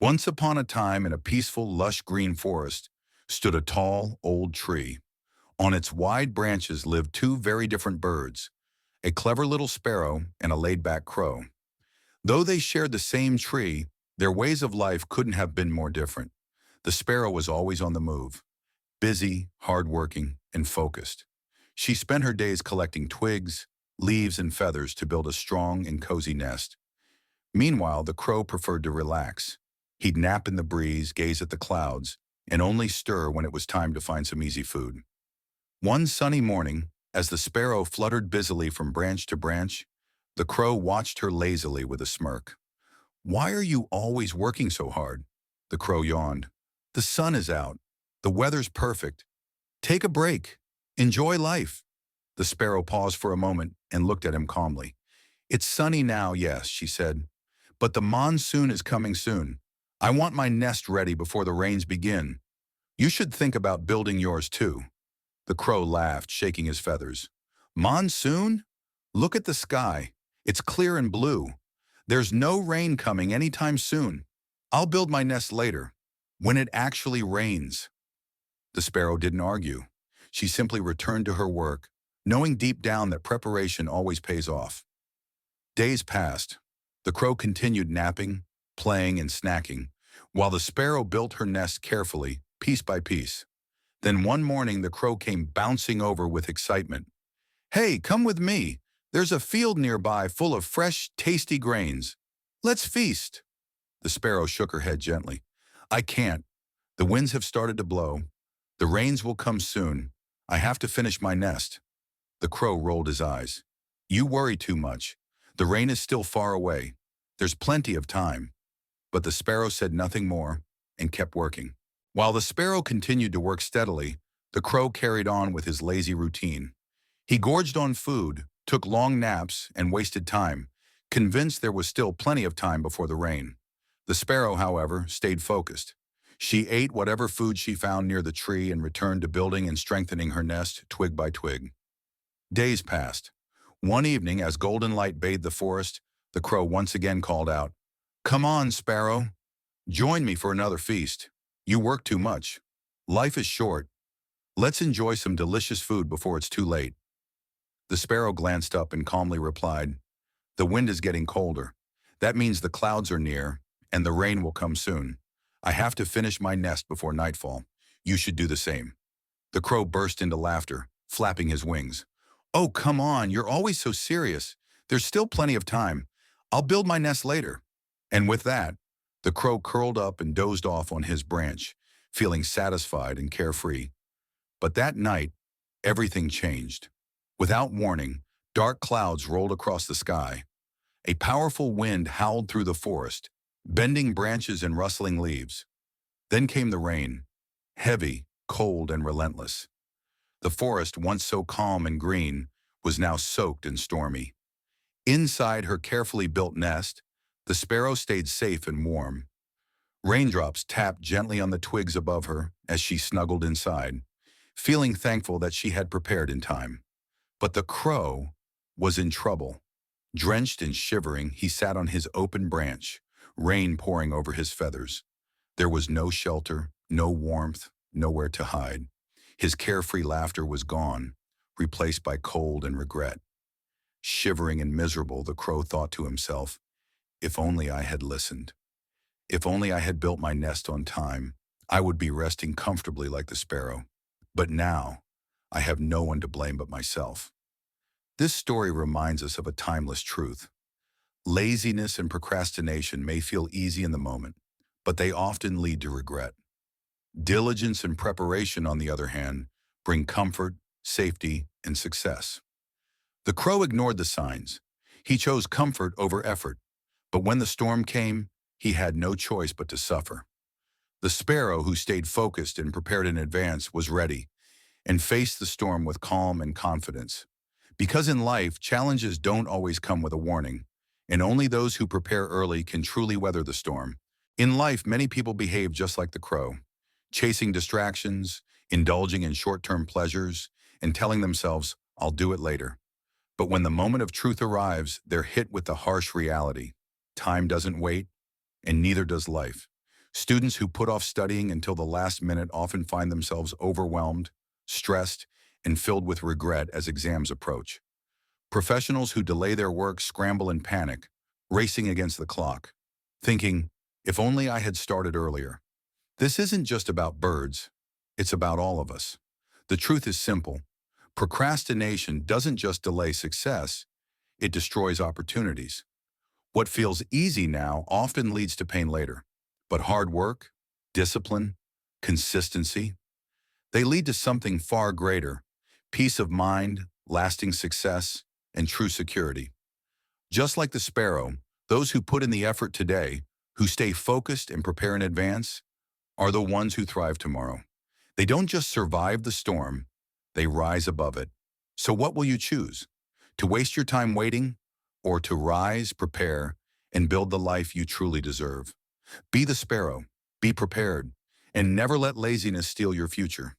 Once upon a time, in a peaceful, lush green forest, stood a tall, old tree. On its wide branches lived two very different birds, a clever little sparrow and a laid-back crow. Though they shared the same tree, their ways of life couldn't have been more different. The sparrow was always on the move, busy, hardworking, and focused. She spent her days collecting twigs, leaves, and feathers to build a strong and cozy nest. Meanwhile, the crow preferred to relax. He'd nap in the breeze, gaze at the clouds, and only stir when it was time to find some easy food. One sunny morning, as the sparrow fluttered busily from branch to branch, the crow watched her lazily with a smirk. "Why are you always working so hard?" The crow yawned. "The sun is out. The weather's perfect. Take a break. Enjoy life." The sparrow paused for a moment and looked at him calmly. "It's sunny now, yes," she said, "but the monsoon is coming soon. I want my nest ready before the rains begin. You should think about building yours too." The crow laughed, shaking his feathers. "Monsoon? Look at the sky. It's clear and blue. There's no rain coming anytime soon. I'll build my nest later, when it actually rains." The sparrow didn't argue. She simply returned to her work, knowing deep down that preparation always pays off. Days passed. The crow continued napping, playing, and snacking, while the sparrow built her nest carefully, piece by piece. Then one morning the crow came bouncing over with excitement. "Hey, come with me. There's a field nearby full of fresh, tasty grains. Let's feast." The sparrow shook her head gently. "I can't. The winds have started to blow. The rains will come soon. I have to finish my nest." The crow rolled his eyes. "You worry too much. The rain is still far away. There's plenty of time." But the sparrow said nothing more and kept working. While the sparrow continued to work steadily, the crow carried on with his lazy routine. He gorged on food, took long naps, and wasted time, convinced there was still plenty of time before the rain. The sparrow, however, stayed focused. She ate whatever food she found near the tree and returned to building and strengthening her nest twig by twig. Days passed. One evening, as golden light bathed the forest, the crow once again called out, "Come on, sparrow. Join me for another feast. You work too much. Life is short. Let's enjoy some delicious food before it's too late." The sparrow glanced up and calmly replied, "The wind is getting colder. That means the clouds are near, and the rain will come soon. I have to finish my nest before nightfall. You should do the same." The crow burst into laughter, flapping his wings. "Oh, come on, you're always so serious. There's still plenty of time. I'll build my nest later." And with that, the crow curled up and dozed off on his branch, feeling satisfied and carefree. But that night, everything changed. Without warning, dark clouds rolled across the sky. A powerful wind howled through the forest, bending branches and rustling leaves. Then came the rain, heavy, cold, and relentless. The forest, once so calm and green, was now soaked and stormy. Inside her carefully built nest, the sparrow stayed safe and warm. Raindrops tapped gently on the twigs above her as she snuggled inside, feeling thankful that she had prepared in time. But the crow was in trouble. Drenched and shivering, he sat on his open branch, rain pouring over his feathers. There was no shelter, no warmth, nowhere to hide. His carefree laughter was gone, replaced by cold and regret. Shivering and miserable, the crow thought to himself, "If only I had listened. If only I had built my nest on time, I would be resting comfortably like the sparrow. But now, I have no one to blame but myself." This story reminds us of a timeless truth. Laziness and procrastination may feel easy in the moment, but they often lead to regret. Diligence and preparation, on the other hand, bring comfort, safety, and success. The crow ignored the signs. He chose comfort over effort, but when the storm came, he had no choice but to suffer. The sparrow, who stayed focused and prepared in advance, was ready and faced the storm with calm and confidence. Because in life, challenges don't always come with a warning, and only those who prepare early can truly weather the storm. In life, many people behave just like the crow, chasing distractions, indulging in short-term pleasures, and telling themselves, "I'll do it later." But when the moment of truth arrives, they're hit with the harsh reality. Time doesn't wait, and neither does life. Students who put off studying until the last minute often find themselves overwhelmed, stressed, and filled with regret as exams approach. Professionals who delay their work scramble in panic, racing against the clock, thinking, if only I had started earlier. This isn't just about birds, it's about all of us. The truth is simple. Procrastination doesn't just delay success, it destroys opportunities. What feels easy now often leads to pain later. But hard work, discipline, consistency, they lead to something far greater: peace of mind, lasting success, and true security. Just like the sparrow, those who put in the effort today, who stay focused and prepare in advance, are the ones who thrive tomorrow. They don't just survive the storm, they rise above it. So what will you choose? To waste your time waiting, or to rise, prepare, and build the life you truly deserve? Be the sparrow, be prepared, and never let laziness steal your future.